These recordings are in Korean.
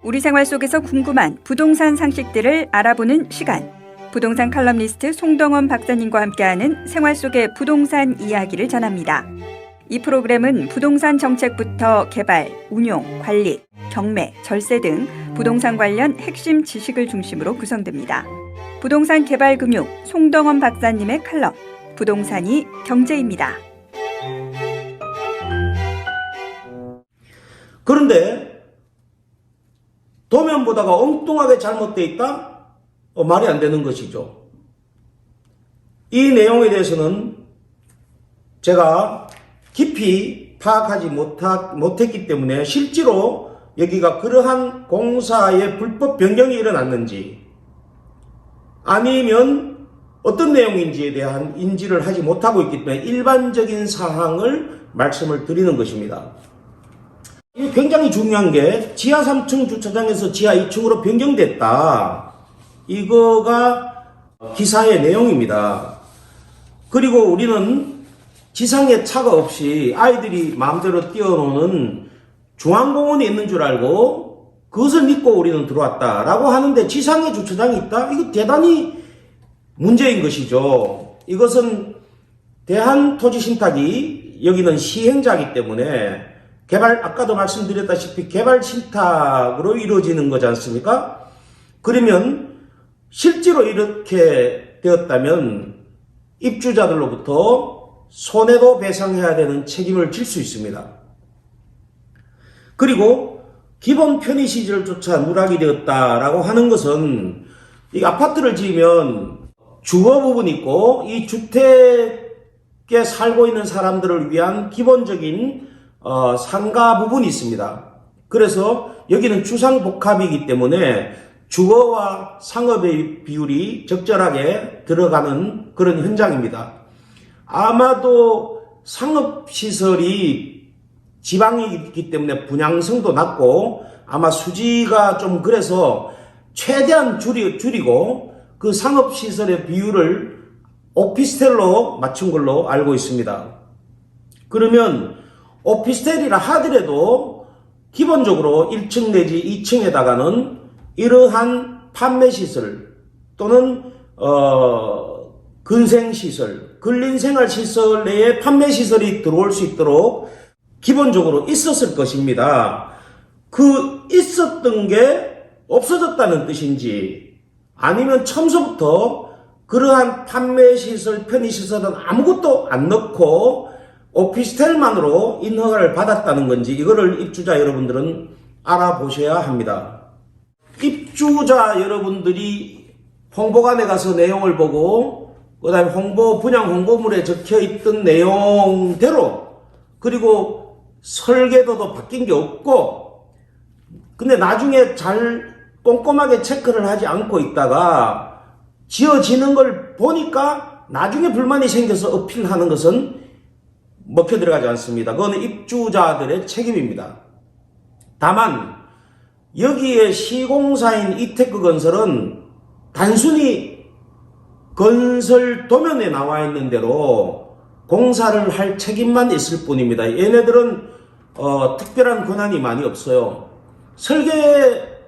우리 생활 속에서 궁금한 부동산 상식들을 알아보는 시간. 부동산 칼럼니스트 송동원 박사님과 함께하는 생활 속의 부동산 이야기를 전합니다. 이 프로그램은 부동산 정책부터 개발, 운용, 관리, 경매, 절세 등 부동산 관련 핵심 지식을 중심으로 구성됩니다. 부동산 개발 금융 송동원 박사님의 칼럼, 부동산이 경제입니다. 그런데 도면 보다가 엉뚱하게 잘못되어 있다? 말이 안 되는 것이죠. 이 내용에 대해서는 제가 깊이 파악하지 못했기 때문에 실제로 여기가 그러한 공사의 불법 변경이 일어났는지 아니면 어떤 내용인지에 대한 인지를 하지 못하고 있기 때문에 일반적인 사항을 말씀을 드리는 것입니다. 굉장히 중요한 게 지하 3층 주차장에서 지하 2층으로 변경됐다. 이거가 기사의 내용입니다. 그리고 우리는 지상에 차가 없이 아이들이 마음대로 뛰어노는 중앙공원에 있는 줄 알고 그것을 믿고 우리는 들어왔다라고 하는데 지상에 주차장이 있다? 이거 대단히 문제인 것이죠. 이것은 대한토지신탁이 여기는 시행자이기 때문에 아까도 말씀드렸다시피 개발 신탁으로 이루어지는 거지 않습니까? 그러면 실제로 이렇게 되었다면 입주자들로부터 손해도 배상해야 되는 책임을 질 수 있습니다. 그리고 기본 편의시설조차 누락이 되었다라고 하는 것은 이 아파트를 지으면 주거 부분이 있고 이 주택에 살고 있는 사람들을 위한 기본적인 상가 부분이 있습니다. 그래서 여기는 주상복합이기 때문에 주거와 상업의 비율이 적절하게 들어가는 그런 현장입니다. 아마도 상업시설이 지방이 있기 때문에 분양성도 낮고 아마 수지가 좀 그래서 최대한 줄이고 그 상업시설의 비율을 오피스텔로 맞춘 걸로 알고 있습니다. 그러면 오피스텔이라 하더라도 기본적으로 1층 내지 2층에다가는 이러한 판매시설 또는 근생시설, 근린생활시설 내에 판매시설이 들어올 수 있도록 기본적으로 있었을 것입니다. 그 있었던 게 없어졌다는 뜻인지 아니면 처음부터 그러한 판매시설, 편의시설은 아무것도 안 넣고 오피스텔만으로 인허가를 받았다는 건지 이거를 입주자 여러분들은 알아보셔야 합니다. 입주자 여러분들이 홍보관에 가서 내용을 보고 그 다음에 분양 홍보물에 적혀있던 내용대로 그리고 설계도도 바뀐 게 없고 근데 나중에 잘 꼼꼼하게 체크를 하지 않고 있다가 지어지는 걸 보니까 나중에 불만이 생겨서 어필하는 것은 먹혀 들어가지 않습니다. 그건 입주자들의 책임입니다. 다만 여기에 시공사인 이테크 건설은 단순히 건설 도면에 나와 있는 대로 공사를 할 책임만 있을 뿐입니다. 얘네들은 특별한 권한이 많이 없어요. 설계를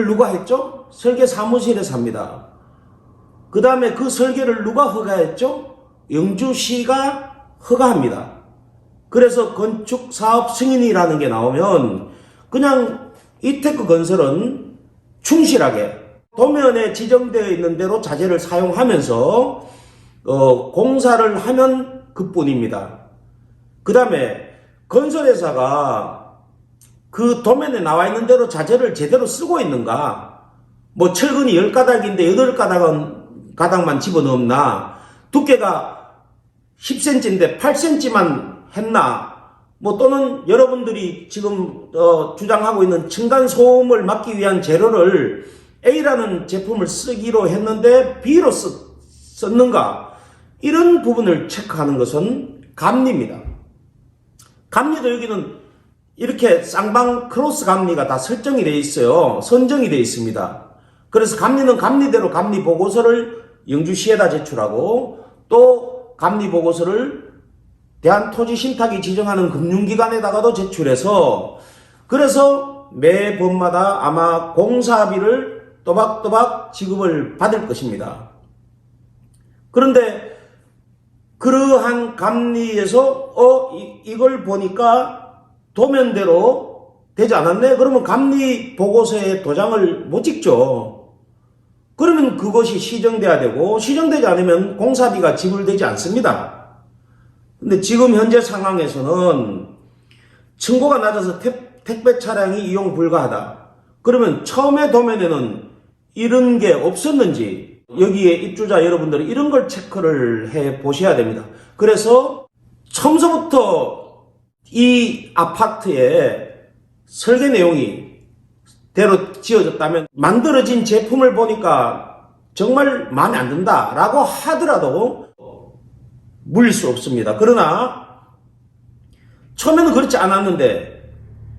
누가 했죠? 설계 사무실에서 합니다. 그 다음에 그 설계를 누가 허가했죠? 영주시가 허가합니다. 그래서 건축사업 승인이라는 게 나오면 그냥 이테크 건설은 충실하게 도면에 지정되어 있는 대로 자재를 사용하면서 공사를 하면 그뿐입니다. 그 다음에 건설회사가 그 도면에 나와 있는 대로 자재를 제대로 쓰고 있는가, 뭐 철근이 10가닥인데 8가닥만 집어넣었나, 두께가 10cm인데 8cm만 했나, 뭐 또는 여러분들이 지금 주장하고 있는 층간소음을 막기 위한 재료를 A라는 제품을 쓰기로 했는데 B로 썼는가, 이런 부분을 체크하는 것은 감리입니다. 감리도 여기는 이렇게 쌍방 크로스 감리가 다 설정이 되어 있어요. 선정이 되어 있습니다. 그래서 감리는 감리대로 감리 보고서를 영주시에다 제출하고 또 감리 보고서를 대한토지신탁이 지정하는 금융기관에다가도 제출해서 그래서 매번마다 아마 공사비를 또박또박 지급을 받을 것입니다. 그런데 그러한 감리에서 이걸 보니까 도면대로 되지 않았네? 그러면 감리 보고서에 도장을 못 찍죠. 그러면 그것이 시정돼야 되고, 시정되지 않으면 공사비가 지불되지 않습니다. 근데 지금 현재 상황에서는 층고가 낮아서 택배 차량이 이용 불가하다. 그러면 처음에 도면에는 이런 게 없었는지 여기에 입주자 여러분들은 이런 걸 체크를 해 보셔야 됩니다. 그래서 처음서부터 이 아파트의 설계 내용이 대로 지어졌다면 만들어진 제품을 보니까 정말 마음에 안 든다 라고 하더라도 물릴 수 없습니다. 그러나 처음에는 그렇지 않았는데,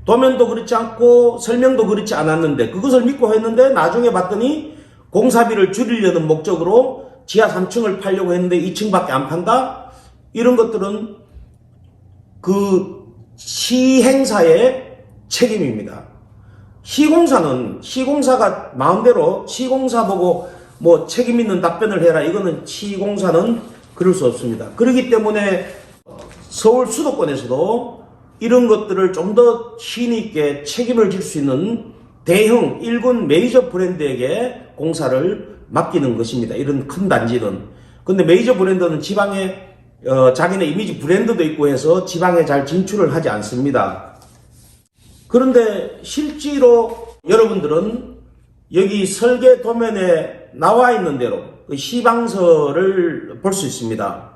도면도 그렇지 않고 설명도 그렇지 않았는데 그것을 믿고 했는데 나중에 봤더니 공사비를 줄이려는 목적으로 지하 3층을 팔려고 했는데 2층밖에 안 판다? 이런 것들은 그 시행사의 책임입니다. 시공사가 마음대로 시공사 보고 뭐 책임 있는 답변을 해라, 이거는 시공사는 그럴 수 없습니다. 그렇기 때문에 서울 수도권에서도 이런 것들을 좀 더 신의 있게 책임을 질 수 있는 대형 1군 메이저 브랜드에게 공사를 맡기는 것입니다. 이런 큰 단지는. 근데 메이저 브랜드는 지방에 자기네 이미지 브랜드도 있고 해서 지방에 잘 진출을 하지 않습니다. 그런데 실제로 여러분들은 여기 설계 도면에 나와 있는 대로 그 시방서를 볼 수 있습니다.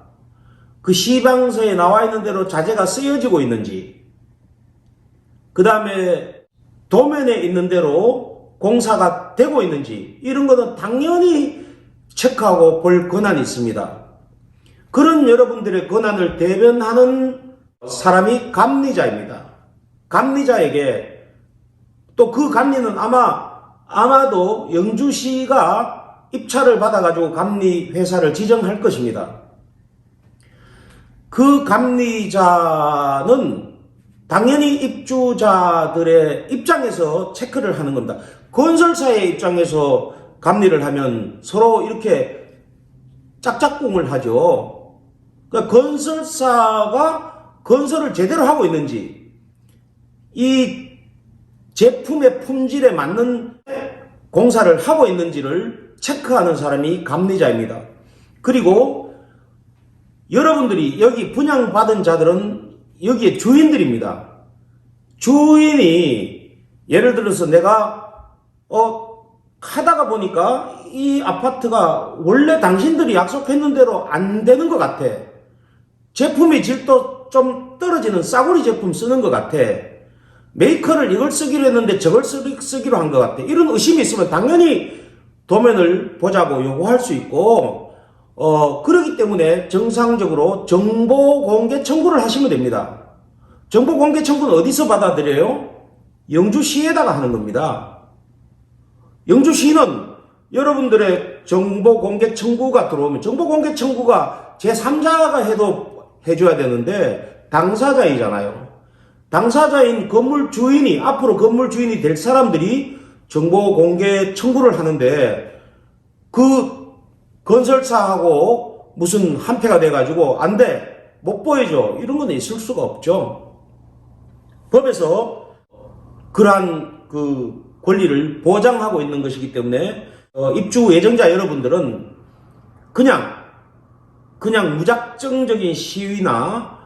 그 시방서에 나와 있는 대로 자재가 쓰여지고 있는지, 그 다음에 도면에 있는 대로 공사가 되고 있는지, 이런 것은 당연히 체크하고 볼 권한이 있습니다. 그런 여러분들의 권한을 대변하는 사람이 감리자입니다. 감리자에게 또 그 감리는 아마도 영주시가 입찰을 받아가지고 감리 회사를 지정할 것입니다. 그 감리자는 당연히 입주자들의 입장에서 체크를 하는 겁니다. 건설사의 입장에서 감리를 하면 서로 이렇게 짝짝꿍을 하죠. 그러니까 건설사가 건설을 제대로 하고 있는지, 이 제품의 품질에 맞는 공사를 하고 있는지를 체크하는 사람이 감리자입니다. 그리고 여러분들이 여기 분양받은 자들은 여기에 주인들입니다. 주인이 예를 들어서 내가 하다가 보니까 이 아파트가 원래 당신들이 약속했는 대로 안 되는 것 같아. 제품의 질도 좀 떨어지는 싸구리 제품 쓰는 것 같아. 메이커를 이걸 쓰기로 했는데 저걸 쓰기로 한 것 같아. 이런 의심이 있으면 당연히 도면을 보자고 요구할 수 있고, 그렇기 때문에 정상적으로 정보 공개 청구를 하시면 됩니다. 정보 공개 청구는 어디서 받아들여요? 영주시에다가 하는 겁니다. 영주시는 여러분들의 정보 공개 청구가 들어오면, 정보 공개 청구가 제3자가 해줘야 되는데 당사자이잖아요. 당사자인 건물 주인이, 앞으로 건물 주인이 될 사람들이 정보 공개 청구를 하는데, 그 건설사하고 무슨 한패가 돼가지고 안 돼, 못 보여줘, 이런 건 있을 수가 없죠. 법에서 그러한 그 권리를 보장하고 있는 것이기 때문에 입주 예정자 여러분들은 그냥 무작정적인 시위나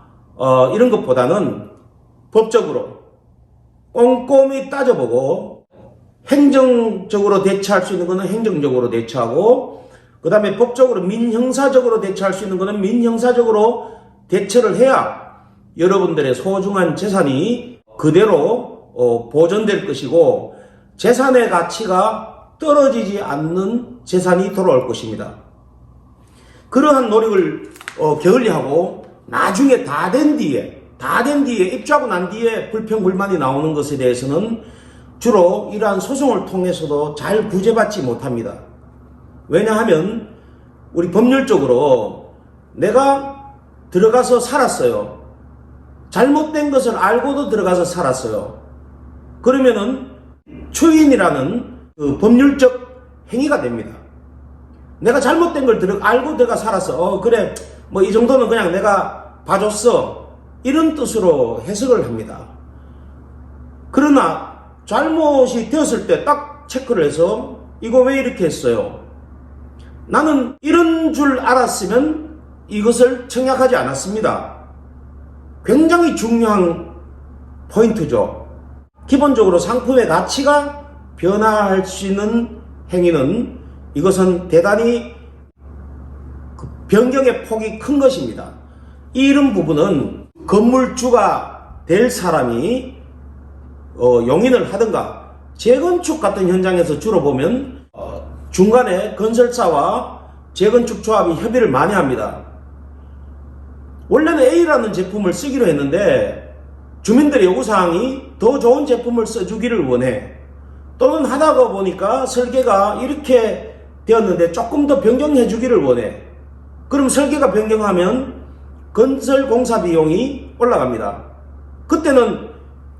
이런 것보다는 법적으로 꼼꼼히 따져보고, 행정적으로 대처할 수 있는 것은 행정적으로 대처하고, 그 다음에 법적으로 민형사적으로 대처할 수 있는 것은 민형사적으로 대처를 해야 여러분들의 소중한 재산이 그대로 보존될 것이고, 재산의 가치가 떨어지지 않는 재산이 돌아올 것입니다. 그러한 노력을 게을리하고 나중에 다 된 뒤에 입주하고 난 뒤에 불평불만이 나오는 것에 대해서는 주로 이러한 소송을 통해서도 잘 구제받지 못합니다. 왜냐하면 우리 법률적으로 내가 들어가서 살았어요. 잘못된 것을 알고도 들어가서 살았어요. 그러면은 추인이라는 그 법률적 행위가 됩니다. 내가 잘못된 걸 알고 내가 살았어. 그래, 뭐 이 정도는 그냥 내가 봐줬어. 이런 뜻으로 해석을 합니다. 그러나 잘못이 되었을 때 딱 체크를 해서 이거 왜 이렇게 했어요? 나는 이런 줄 알았으면 이것을 청약하지 않았습니다. 굉장히 중요한 포인트죠. 기본적으로 상품의 가치가 변화할 수 있는 행위는 이것은 대단히 변경의 폭이 큰 것입니다. 이런 부분은 건물주가 될 사람이 용인을 하든가 재건축 같은 현장에서 주로 보면 중간에 건설사와 재건축 조합이 협의를 많이 합니다. 원래는 A라는 제품을 쓰기로 했는데 주민들의 요구사항이 더 좋은 제품을 써주기를 원해. 또는 하다가 보니까 설계가 이렇게 되었는데 조금 더 변경해 주기를 원해. 그럼 설계가 변경하면 건설 공사 비용이 올라갑니다. 그때는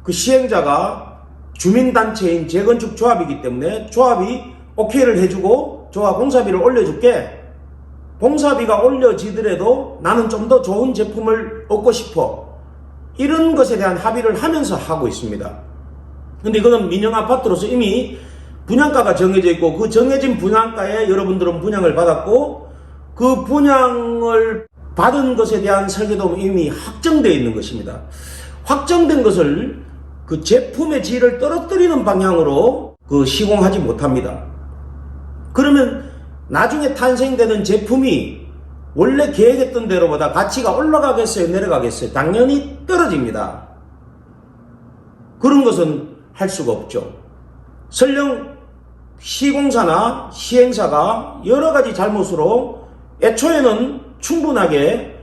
그 시행자가 주민단체인 재건축 조합이기 때문에 조합이 오케이를 해주고 조합 공사비를 올려줄게. 공사비가 올려지더라도 나는 좀 더 좋은 제품을 얻고 싶어. 이런 것에 대한 합의를 하면서 하고 있습니다. 근데 이거는 민영 아파트로서 이미 분양가가 정해져 있고 그 정해진 분양가에 여러분들은 분양을 받았고 그 분양을 받은 것에 대한 설계도 이미 확정되어 있는 것입니다. 확정된 것을 그 제품의 질을 떨어뜨리는 방향으로 시공하지 못합니다. 그러면 나중에 탄생되는 제품이 원래 계획했던 대로보다 가치가 올라가겠어요? 내려가겠어요? 당연히 떨어집니다. 그런 것은 할 수가 없죠. 설령 시공사나 시행사가 여러 가지 잘못으로 애초에는 충분하게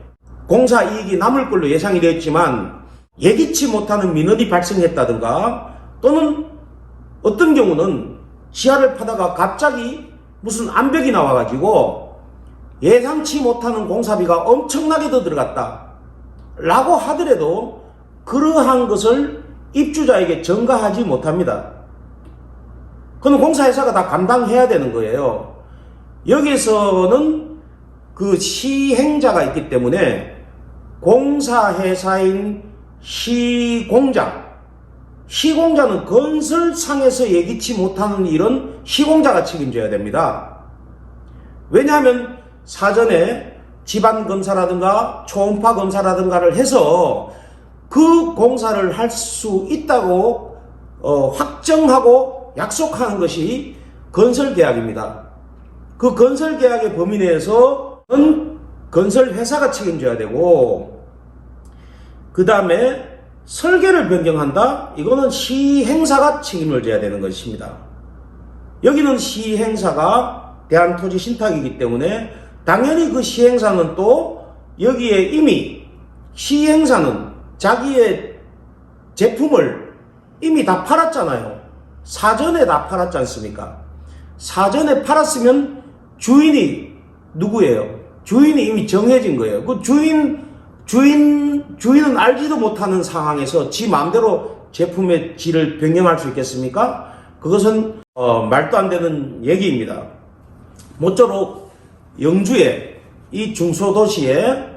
공사 이익이 남을 걸로 예상이 되었지만 예기치 못하는 민원이 발생했다든가 또는 어떤 경우는 지하를 파다가 갑자기 무슨 암벽이 나와가지고 예상치 못하는 공사비가 엄청나게 더 들어갔다 라고 하더라도 그러한 것을 입주자에게 전가하지 못합니다. 그건 공사회사가 다 감당해야 되는 거예요. 여기서는 그 시행자가 있기 때문에 공사회사인 시공자는 건설상에서 예기치 못하는 일은 시공자가 책임져야 됩니다. 왜냐하면 사전에 지반검사라든가 초음파 검사라든가를 해서 그 공사를 할 수 있다고 확정하고 약속하는 것이 건설계약입니다. 그 건설계약의 범위 내에서는 건설회사가 책임져야 되고 그 다음에 설계를 변경한다? 이거는 시행사가 책임을 져야 되는 것입니다. 여기는 시행사가 대한토지신탁이기 때문에 당연히 그 시행사는 또 여기에 이미 시행사는 자기의 제품을 이미 다 팔았잖아요. 사전에 다 팔았지 않습니까? 사전에 팔았으면 주인이 누구예요? 주인이 이미 정해진 거예요. 그 주인은 알지도 못하는 상황에서 지 마음대로 제품의 질을 변경할 수 있겠습니까? 그것은 말도 안 되는 얘기입니다. 모쪼록 영주의 이 중소도시에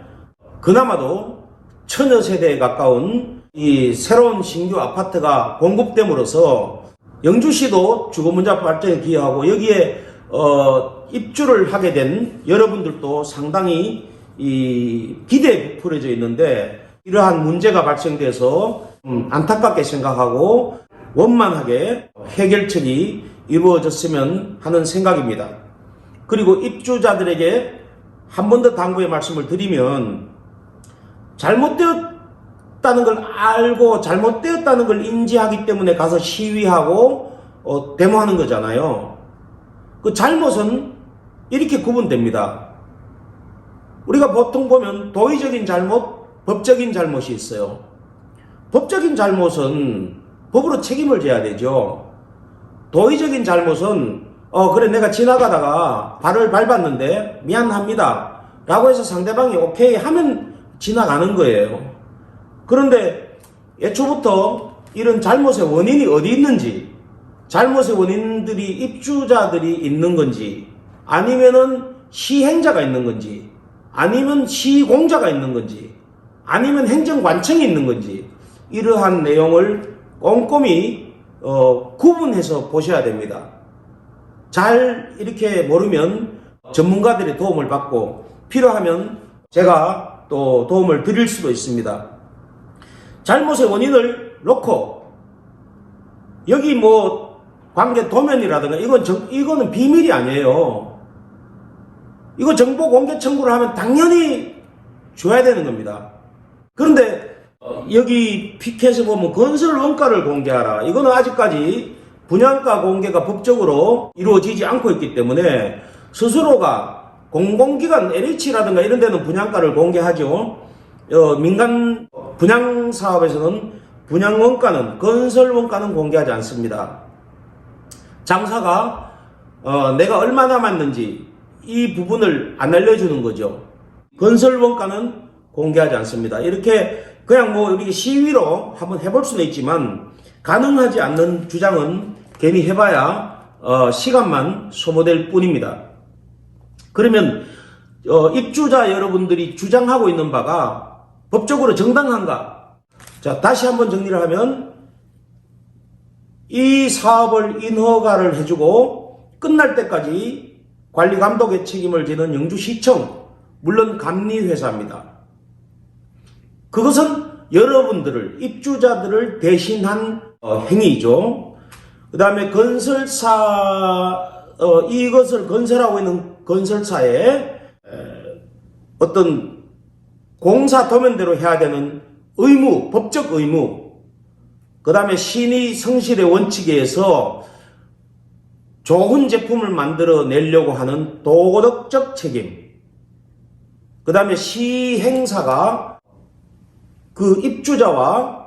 그나마도 천여 세대에 가까운 이 새로운 신규 아파트가 공급됨으로써 영주시도 주거문화 발전에 기여하고 여기에 입주를 하게 된 여러분들도 상당히 이 기대에 부풀어져 있는데 이러한 문제가 발생돼서 안타깝게 생각하고 원만하게 해결책이 이루어졌으면 하는 생각입니다. 그리고 입주자들에게 한 번 더 당부의 말씀을 드리면 잘못되었다는 걸 알고 잘못되었다는 걸 인지하기 때문에 가서 시위하고 데모하는 거잖아요. 그 잘못은 이렇게 구분됩니다. 우리가 보통 보면 도의적인 잘못, 법적인 잘못이 있어요. 법적인 잘못은 법으로 책임을 져야 되죠. 도의적인 잘못은 그래 내가 지나가다가 발을 밟았는데 미안합니다 라고 해서 상대방이 오케이 하면 지나가는 거예요. 그런데 애초부터 이런 잘못의 원인이 어디 있는지, 잘못의 원인들이 입주자들이 있는 건지, 아니면은 시행자가 있는 건지, 아니면 시공자가 있는 건지, 아니면 행정관청이 있는 건지, 이러한 내용을 꼼꼼히 구분해서 보셔야 됩니다. 잘 이렇게 모르면 전문가들의 도움을 받고 필요하면 제가 또 도움을 드릴 수도 있습니다. 잘못의 원인을 놓고 여기 뭐 관계 도면이라든가 이거는 비밀이 아니에요. 이거 정보 공개 청구를 하면 당연히 줘야 되는 겁니다. 그런데 여기 피켓에 보면 건설 원가를 공개하라. 이거는 아직까지 분양가 공개가 법적으로 이루어지지 않고 있기 때문에 스스로가 공공기관 LH라든가 이런 데는 분양가를 공개하죠. 민간 분양 사업에서는 분양 원가는, 건설 원가는 공개하지 않습니다. 장사가 내가 얼마 남았는지 이 부분을 안 알려주는 거죠. 건설 원가는 공개하지 않습니다. 이렇게 그냥 뭐 이렇게 시위로 한번 해볼 수는 있지만 가능하지 않는 주장은 괜히 해봐야 시간만 소모될 뿐입니다. 그러면 입주자 여러분들이 주장하고 있는 바가 법적으로 정당한가? 자, 다시 한번 정리를 하면 이 사업을 인허가를 해주고 끝날 때까지 관리 감독의 책임을 지는 영주시청, 물론 감리회사입니다. 그것은 여러분들을, 입주자들을 대신한 행위이죠. 그 다음에 건설사, 이것을 건설하고 있는 건설사의 어떤 공사 도면대로 해야 되는 의무, 법적 의무, 그 다음에 신의 성실의 원칙에 의해서 좋은 제품을 만들어 내려고 하는 도덕적 책임, 그 다음에 시행사가 그 입주자와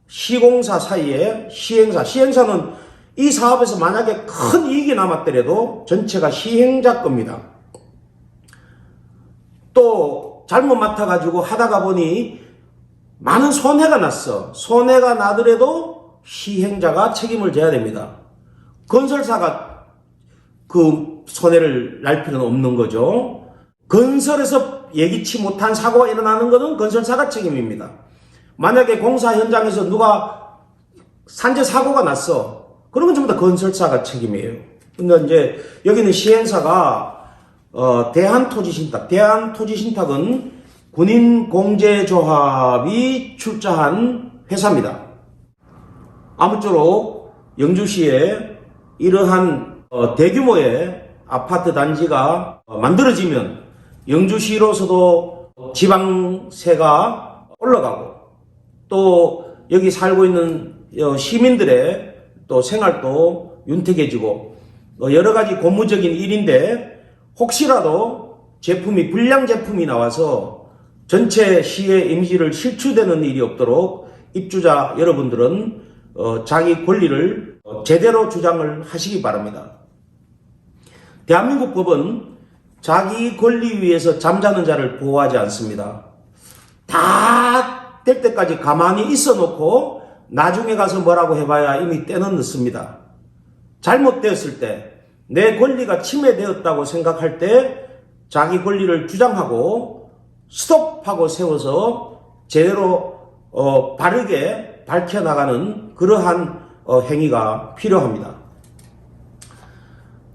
시공사 사이에 시행사는 이 사업에서 만약에 큰 이익이 남았더라도 전체가 시행자 겁니다. 또 잘못 맡아가지고 하다가 보니 많은 손해가 났어. 손해가 나더라도 시행자가 책임을 져야 됩니다. 건설사가 그 손해를 날 필요는 없는 거죠. 건설에서 예기치 못한 사고가 일어나는 것은 건설사가 책임입니다. 만약에 공사 현장에서 누가 산재 사고가 났어. 그러면 전부 다 건설사가 책임이에요. 근데 이제 여기는 시행사가 대한토지신탁은 군인공제조합이 출자한 회사입니다. 아무쪼록 영주시에 이러한 대규모의 아파트 단지가 만들어지면 영주시로서도 지방세가 올라가고 또 여기 살고 있는 시민들의 또 생활도 윤택해지고 여러 가지 고무적인 일인데 혹시라도 불량 제품이 나와서 전체 시의 이미지를 실추되는 일이 없도록 입주자 여러분들은 자기 권리를 제대로 주장을 하시기 바랍니다. 대한민국 법은 자기 권리 위해서 잠자는 자를 보호하지 않습니다. 다 될 때까지 가만히 있어 놓고 나중에 가서 뭐라고 해봐야 이미 때는 늦습니다. 잘못되었을 때 내 권리가 침해되었다고 생각할 때 자기 권리를 주장하고 스톱하고 세워서 제대로 바르게 밝혀나가는 그러한 행위가 필요합니다.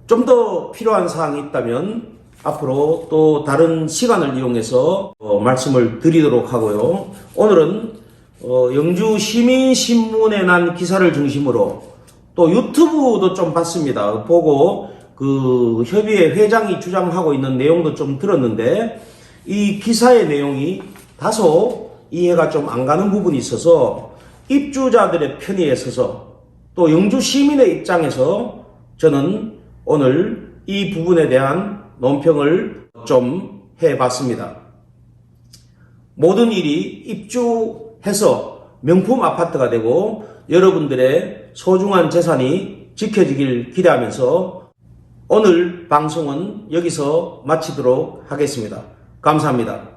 좀 더 필요한 사항이 있다면 앞으로 또 다른 시간을 이용해서 말씀을 드리도록 하고요. 오늘은 영주 시민신문에 난 기사를 중심으로 또 유튜브도 좀 봤습니다. 보고 그 협의회 회장이 주장하고 있는 내용도 좀 들었는데 이 기사의 내용이 다소 이해가 좀 안 가는 부분이 있어서 입주자들의 편의에 서서 또 영주 시민의 입장에서 저는 오늘 이 부분에 대한 논평을 좀 해봤습니다. 모든 일이 입주해서 명품 아파트가 되고 여러분들의 소중한 재산이 지켜지길 기대하면서 오늘 방송은 여기서 마치도록 하겠습니다. 감사합니다.